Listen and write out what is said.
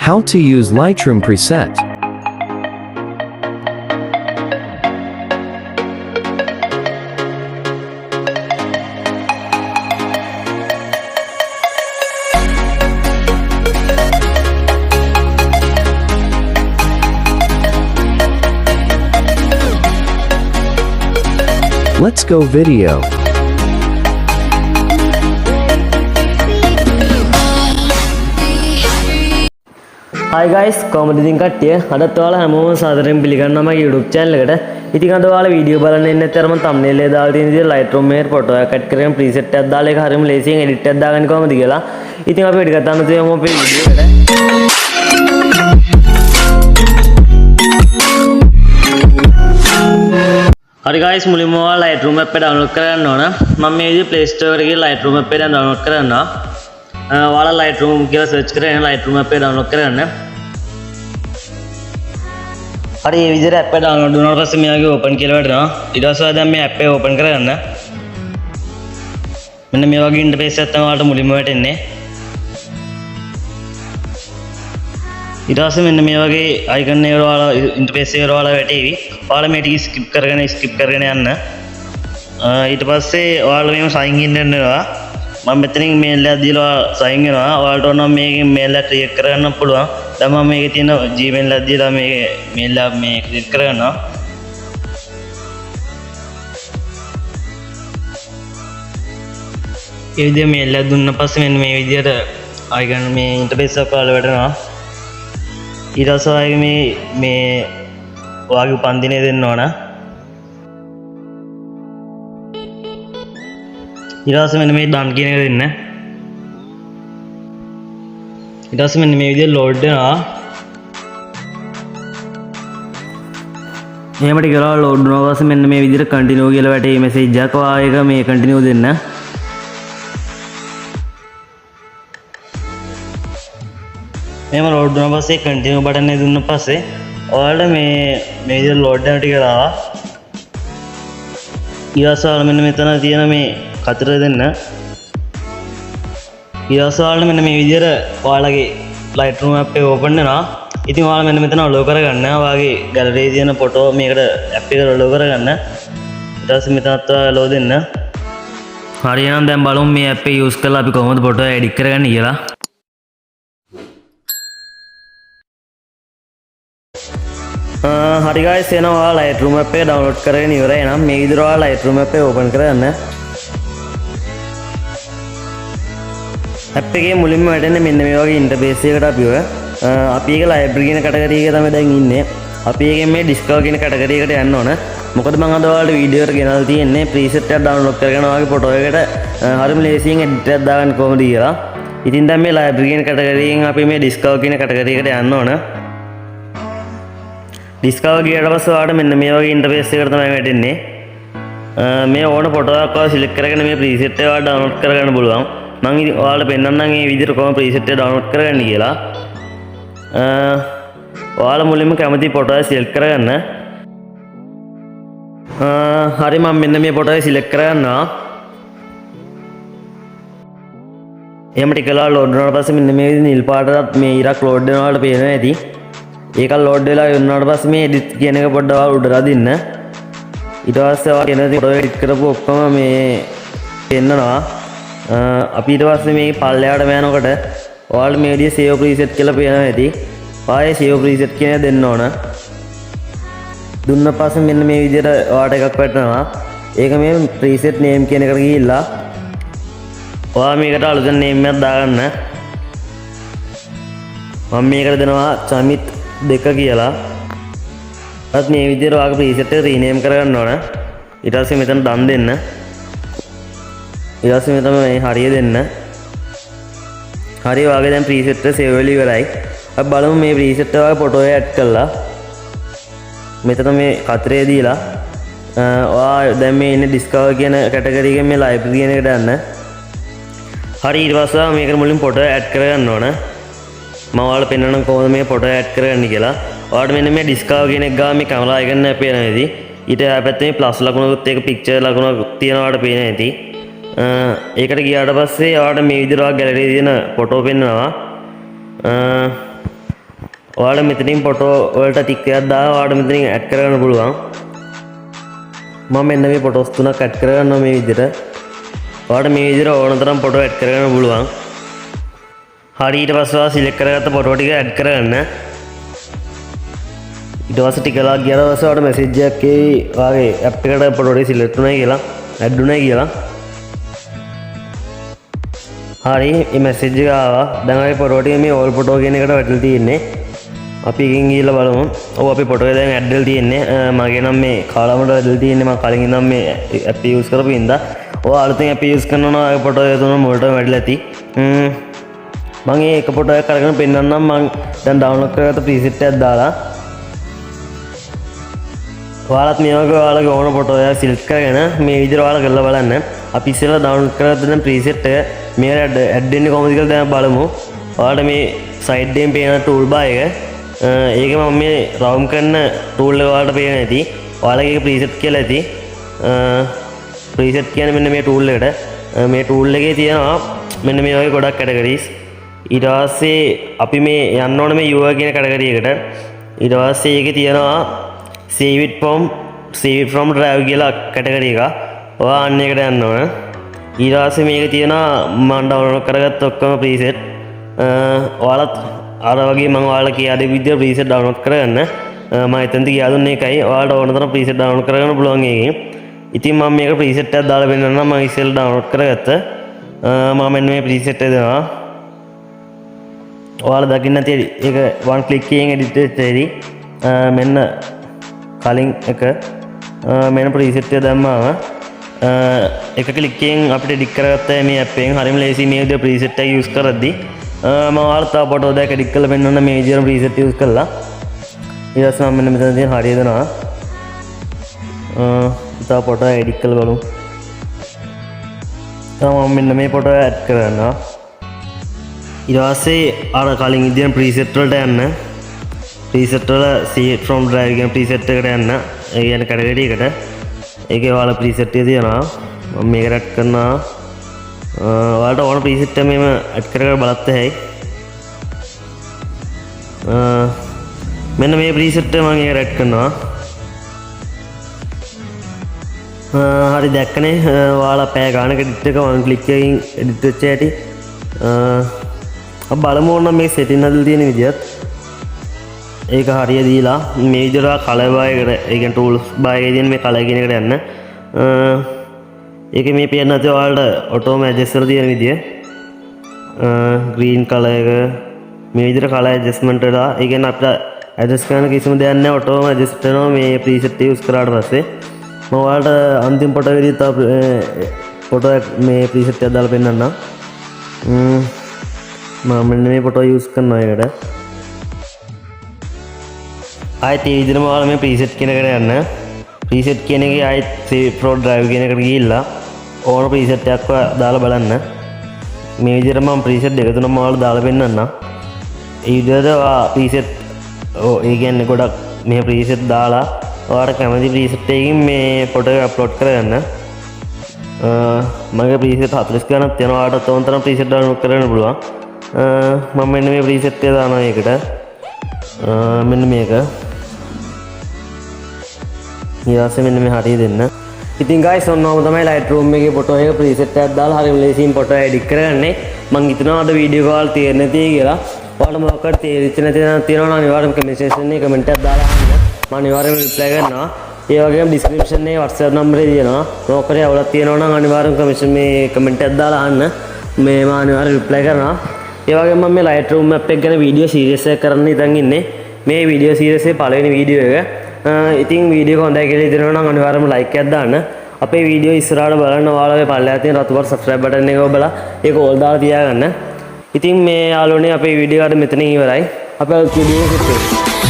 How to use Lightroom preset. Let's go video. Hi guys, කොහොමද ඉතින් කට්ටිය? අදත් ඔයාලා හැමෝම සාදරයෙන් පිළිගන්නවා මගේ YouTube channel එකට. ඉතින් අද ඔයාලා වීඩියෝ බලන්න ඉන්න ඇත්තරම thumbnail එක දාලා තියෙන විදිහට Lightroom එකේ ෆොටෝ එකක් ඇඩ් කරගෙන preset එකක් දාලා ඒක හරියම ලේසියෙන් edit එකක් දාගන්න කොහොමද කියලා. ඉතින් අපි වැඩි කතා නොකර යමු අපේ වීඩියෝ එකට. හරි guys, මුලින්ම ඔයාලා Lightroom app එක download කරගන්න ඕන. මම මේ විදිහට Play Store එකේ ගිහලා Lightroom app එක download කරනවා. ඔයාලා Lightroom කියලා search කරගෙන Lightroom app එක download කරගන්න. හරි මේ විදිහට app එක download වුණාට පස්සේ මෙයාගේ open කියලා වැටෙනවා. ඊට පස්සේ දැන් මේ app එක open කරගන්න. මෙන්න මේ වගේ interface එකක් තමයි ඔයාලට මුලින්ම වැටෙන්නේ. ඊට පස්සේ මෙන්න මේ වගේ icon එක ඔයාලා interface එක ඔයාලා වැටේවි. ඔයාලා මේ ටික skip කරගෙන යන්න. ඊට පස්සේ ඔයාලා මේව sign in වෙනවා. මම මෙතනින් mail එකක් දීලා sign වෙනවා. ඔයාලට ඕන නම් මේකෙන් mail එකක් create කරගන්න පුළුවන්. දැන් මම මේකේ තියෙන Gmail එකක් දීලා මේ mail එක මේ create කරගන්නවා. ඒ විදිහට mail එකක් දුන්න පස්සේ මෙන්න මේ විදිහට icon මේ interface එක ඔයාලා වැටෙනවා. ඊට පස්සේ මේ ඔයාගේ උපන්දිනය දෙන්න ඕන. ඊට පස්සේ මෙන්න මේ done කියන එක දෙන්න. ඊට පස්සේ මෙන්න මේ විදිහට load වෙනවා. එහෙම ටික කරලා load වුණා පස්සේ මෙන්න මේ විදිහට continue කියලා වැටේ message එකක්. ඔයා ඒක මේ continue දෙන්න. මෙහෙම load වුණා පස්සේ continue button එක දුන්න පස්සේ ඔයාලට මේ විදිහට load වෙන ටික දාලා ඊළඟට මෙන්න මෙතන තියෙන මේ කතර දෙන්න. ඊළඟට මෙන්න මේ විදිහට ඔයාලගේ Lightroom app එක open වෙනවා. ඉතින් ඔයාලා මෙන්න මෙතන allow කරගන්න. ඔයාගේ gallery එකේ තියෙන photo මේකට app එකට allow කරගන්න. ඊට පස්සේ මෙතනත් allow දෙන්න. හරි එහෙනම් දැන් බලමු මේ app එක use කරලා අපි කොහොමද photo edit කරගන්නේ කියලා. හරි guys, එහෙනම් ඔයාලා Lightroom app එක download කරගෙන ඉවරයි. එහෙනම් මේ විදිහට ඔයාලා Lightroom app එක open කරගන්න. app එකේ මුලින්ම වැටෙන්නේ මෙන්න මේ වගේ interface එකකට අපි ඒක library කියන category එකේ තමයි දැන් ඉන්නේ. අපි ඒකෙන් මේ discover කියන category එකට යන්න ඕන. මොකද මම අද ඔයාලට වීඩියෝ එකට ගෙනල්ලා තියෙන්නේ preset එකක් download කරගෙන ඔයාගේ photo එකට හරියම ලේසියෙන් edit එකක් දාගන්න කොහොමද කියලා. ඉතින් දැන් මේ library කියන category එකෙන් අපි මේ discover කියන category එකට යන්න ඕන. discover ගියට පස්සේ ඔයාලට මෙන්න මේ වගේ interface එකකට තමයි වැටෙන්නේ. මේ ඕන photo එකක් ඔයාලා select කරගෙන මේ preset එක ඔයාලා download කරගන්න පුළුවන්. මම ඉතින් ඔයාලට පෙන්නන්නම් මේ විදිහට කොහොම preset එක download කරගන්නේ කියලා. ඔයාලා මුලින්ම කැමති photo එක select කරගන්න. හරි මම මෙන්න මේ photo එක select කරගන්නවා. එහෙම ටික කරලා load වුණාට පස්සේ මෙන්න මේ විදිහට නිල් පාටට මේ ඉරක් load වෙනවා වලට පේනවා ඇති. ඒක load වෙලා ඉවරනාට පස්සේ මේ edit කියන එක පොඩ්ඩක් ඔයාලා උඩට අදින්න. ඊට පස්සේ ඔයාලා කියන photo edit කරපු ඔක්කොම මේ පෙන්නනවා. අපි ඊට පස්සේ මේ පල්ලෙහාට යනකොට ඔයාලා මේ විදිහේ save preset කියලා පේනවා ඇති. ආයේ save preset කියන එක දෙන්න ඕන. දුන්න පස්සේ මෙන්න මේ විදිහට ඔයාලට එකක් වැටෙනවා. ඒක මේ preset name කියන එකට ගිහිල්ලා ඔයා මේකට අලුතෙන් name එකක් දාගන්න. මම මේකට දෙනවා Chamith 2 කියලා. අත් මේ විදිහට ඔයාගේ preset එක rename කරගන්න ඕන. ඊට පස්සේ මෙතන done දෙන්න. ඊට පස්සේ මෙතන මේ හරිය දෙන්න. හරිය ඔයාගේ දැන් preset එක save වෙලා ඉවරයි. අපි බලමු මේ preset එක ඔයාගේ photo එක add කරලා. මෙතන මේ කතරේ දීලා ඔයා දැන් මේ ඉන්නේ discover කියන category එකෙන් මේ library කියන එකට යන්න. හරි ඊට පස්සේ මේකට මුලින් photo add කරගන්න ඕන. මම ඔයාලට පෙන්නන්නම් කොහොමද මේ photo add කරගන්නේ කියලා. ඔයාලට මෙන්න මේ discover කියන එක ගාව මේ camera icon එක පේනවා ඇති. ඊට එහා පැත්තේ මේ plus ලකුණකුත් එක picture ලකුණක් තියෙනවා ඔයාලට පේනවා ඇති. ඒකට ගියාට පස්සේ ඔයාලට මේ විදිහට ඔයා gallery එකේ තියෙන photo පෙන්නනවා. ඔයාලට මෙතනින් ෆොටෝ වලට ටික් එකක් දාලා ඔයාලට මෙතනින් ඇඩ් කරගන්න පුළුවන්. මම මෙන්න මේ ෆොටෝස් තුනක් ඇඩ් කරගන්නවා මේ විදිහට. ඔයාලට මේ විදිහට ඕන තරම් ෆොටෝ ඇඩ් කරගන්න පුළුවන්. හරි ඊට පස්සේ ඔයා සිලෙක්ට් කරගත්ත ෆොටෝ ටික ඇඩ් කරගන්න. ඊට පස්සේ ටිකලා ගියාට පස්සේ ඔයාලට මැසේජ් එකක් එයි ඔයාගේ ඇප් එකට ෆොටෝ ටික සිලෙක්ට් වුණා කියලා, ඇඩ් වුණා කියලා. හරි මේ මැසේජ් එක ආවා. දැන් අපි ෆොටෝ ටික මේ ඕල් ෆොටෝ කියන එකට වැටලා තියෙන්නේ. අපි එකකින් ගිහලා බලමු. ඔව් අපි ෆොටෝ එක දැන් ඇඩ් වෙලා තියෙන්නේ. මගේ නම් මේ කාලමට වැටලා තියෙන්නේ. මම කලින් ඉඳන් මේ ඇප් යූස් කරපු ඉඳන්. ඔය අලුතෙන් ඇප් යූස් කරනවා නම් ඔය ෆොටෝ එක තුන මුලට වැටලා ඇති. මම මේ එක ෆොටෝ එකක් අරගෙන පෙන්නන්නම්. මම දැන් ඩවුන්ලෝඩ් කරගත්ත ප්‍රීසෙට් එකක් දාලා. ඔයාලත් මේ වගේ ඔයාලගේ ඕන ෆොටෝ එකක් සිලෙක්ට් කරගෙන මේ විදිහට ඔයාලා කරලා බලන්න. අපි ඉස්සෙල්ලා ඩවුන්ලෝඩ් කරගත්ත දැන් ප්‍රීසෙට් එක මේකට ඇඩ් වෙන්නේ කොහොමද කියලා දැන් බලමු. ඔයාලට මේ සයිඩ් එකෙන් පේන ටූල් බාර් එක ඒක මම මේ රවුම් කරන ටූල් එක ඔයාලට පේන ඇති. ඔයාලගේ ප්‍රීසෙට් කියලා ඇති. ප්‍රීසෙට් කියන්නේ මෙන්න මේ ටූල් එකට. මේ ටූල් එකේ තියෙනවා මෙන්න මේ වගේ ගොඩක් කැටගරිස්. ඊට පස්සේ අපි මේ යන්න ඕනේ මේ UI කියන කැටගරි එකට. ඊට පස්සේ ඒකේ තියෙනවා save it from drive කියලා කැටගරි එක. ඔයා අන්න එකට යන්න ඕනේ. ඊට පස්සේ මේක තියෙනවා මම ඩවුන්ලෝඩ් කරගත්ත ඔක්කොම ප්‍රීසෙට්. ඔයාලත් අර වගේ මම ඔයාලට කියා දෙන විදිහට ප්‍රීසෙට් ඩවුන්ලෝඩ් කරගන්න. මම එතනදි කියා දුන්නේ ඒකයි. ඔයාලට ඕන තරම් ප්‍රීසෙට් ඩවුන්ලෝඩ් කරගන්න පුළුවන් එකකින්. ඉතින් මම මේක ප්‍රීසෙට් එකක් දාලා පෙන්නන්නම්. මම ඉස්සෙල්ලා ඩවුන්ලෝඩ් කරගත්ත. මම මෙන්න මේ ප්‍රීසෙට් එක දෙනවා. ඔයාලා දකින්න නැති ඒක one click එකෙන් edit වෙච්ච ඇති. මෙන්න කලින් එක මෙන්න ප්‍රීසෙට් එක දැම්මාම එක ක්ලික් එකෙන් අපිට එඩිට් කරගත්ත මේ ඇප් එකෙන් හරිම ලේසි මේ විදිහට ප්‍රීසෙට් එක යූස් කරද්දී මම ඔයාලට තව ෆොටෝ දෙකක් එඩිට් කරලා පෙන්නන්න මේ විදිහට ප්‍රීසෙට් යූස් කරලා. ඊට පස්සේ මම මෙන්න මෙතන තියෙන හරිය දෙනවා. තව ෆොටෝ එඩිට් කරලා බලමු. මම මෙන්න මේ ෆොටෝ ඇඩ් කරනවා. ඊට පස්සේ අර කලින් ඉදින ප්‍රීසෙට් වලට යන්න. ප්‍රීසෙට් වල save from drive කියන ප්‍රීසෙට් එකට යන්න. ඒ කියන්නේ කැටගරි එකට. ඒකේ ඔයාලා ප්‍රීසෙට් එක තියෙනවා. මම මේකට ඇඩ් කරනවා. ඔයාලට ඕන ප්‍රීසෙට් එක මෙහෙම ඇඩ් කරගෙන බලන්න හැයි. මෙන්න මේ ප්‍රීසෙට් එක මම ඒකට ඇඩ් කරනවා. හරි දැක්කනේ. ඔයාලා පැය ගානක එඩිට් එක වන් ක්ලික් එකකින් එඩිට් වෙච්ච හැටි. අපි බලමු ඕන මේ සෙටින් හදලා තියෙන විදිහත්. ඒක හරිය දීලා මේ විදිහට කලර් බාර් එකට ඒ කියන්නේ ටූල්ස් බාර් එකේ තියෙන මේ කලර් කියන එකට යන්න. ඒකේ මේ පේන්න නැති ඔයාලට ඔටෝම ඇඩ්ජස්ට් කරලා තියෙන විදිය. ග්‍රීන් කලර් එක මේ විදිහට කලර් ඇඩ්ජස්ට්මන්ට් වෙලා ඒ කියන්නේ අපිට ඇඩ්ජස්ට් කරන්න කිසිම දෙයක් නැහැ. ඔටෝම ඇඩ්ජස්ට් වෙනවා මේ ප්‍රීසෙට් එක යූස් කරාට පස්සේ. මම ඔයාලට අන්තිම ෆොටෝ එකේදී තව ෆොටෝ මේ ප්‍රීසෙට් එක දාලා පෙන්නන්නම්. මම මෙන්න මේ ෆොටෝ යූස් කරනවා ඒකට. ආයෙත් මේ විදිහටම ඔයාලා මේ ප්‍රීසෙට් කියන එකට යන්න. ප්‍රීසෙට් කියන එකේ ආයෙත් save from drive කියන එකට ගිහිල්ලා ඕන ප්‍රීසෙට් එකක් දාලා බලන්න. මේ විදිහට මම ප්‍රීසෙට් දෙක තුනම ඔයාලා දාලා පෙන්නන්නම්. ඒ විදිහට ප්‍රීසෙට් ඒ කියන්නේ ගොඩක් මේ ප්‍රීසෙට් දාලා ඔයාලට කැමති ප්‍රීසෙට් එකකින් මේ ෆොටෝ එක අප්ලෝඩ් කරගන්න. මගේ ප්‍රීසෙට් 40 ගණක් තියෙනවා. ඔයාලට ඕන තරම් ප්‍රීසෙට් ඩවුන්ලෝඩ් කරගන්න පුළුවන්. මම මෙන්න මේ ප්‍රීසෙට් එක දානවා ඒකට. මෙන්න මේක. ඊළඟට මෙන්න මේ හරිය දෙන්න. ඉතින් guys ඔන්නෝම තමයි Lightroom එකේ ෆොටෝ එක ප්‍රීසෙට් එකක් දාලා හරියම ලේසියෙන් ෆොටෝ එඩිට් කරගන්නේ. මම හිතනවා අද වීඩියෝ කාල් තේරෙන්නේ නැති කියලා. ඔයාලට මොකක්ද තේරිච්ච නැති තියෙනවා නම් අනිවාර්යයෙන්ම කමෙන්ට් සෙක්ෂන් එකේ කමෙන්ට් එකක් දාලා අහන්න. මම අනිවාර්යයෙන්ම රිප්ලයි කරනවා. ඒ වගේම ඩිස්ක්‍රිප්ෂන් එකේ WhatsApp නම්බරේ තියෙනවා. මොකක්ද අවුලක් තියෙනවා නම් අනිවාර්යයෙන්ම මේ කමෙන්ට් එකක් දාලා අහන්න. මේ මම අනිවාර්යයෙන් රිප්ලයි කරනවා. ඒ වගේම මම මේ Lightroom app එක ගැන වීඩියෝ සීරීස් එකක් කරන්න ඉතින් ඉන්නේ. මේ වීඩියෝ සීරීස් එකේ පළවෙනි වීඩියෝ එක. ඉතින් වීඩියෝ එක හොඳයි කියලා හිතනවා නම් අනිවාර්යයෙන්ම ලයික් එකක් දාන්න. අපේ වීඩියෝ ඉස්සරහට බලන්න ඔයාලගේ පල්ලෙහා තියෙන රතු පාට subscribe button එක ඔබලා ඒක ඕල් දාලා තියාගන්න. ඉතින් මේ යාළුවනේ අපේ වීඩියෝ එක මෙතනින් ඉවරයි. අපේ වීඩියෝ එක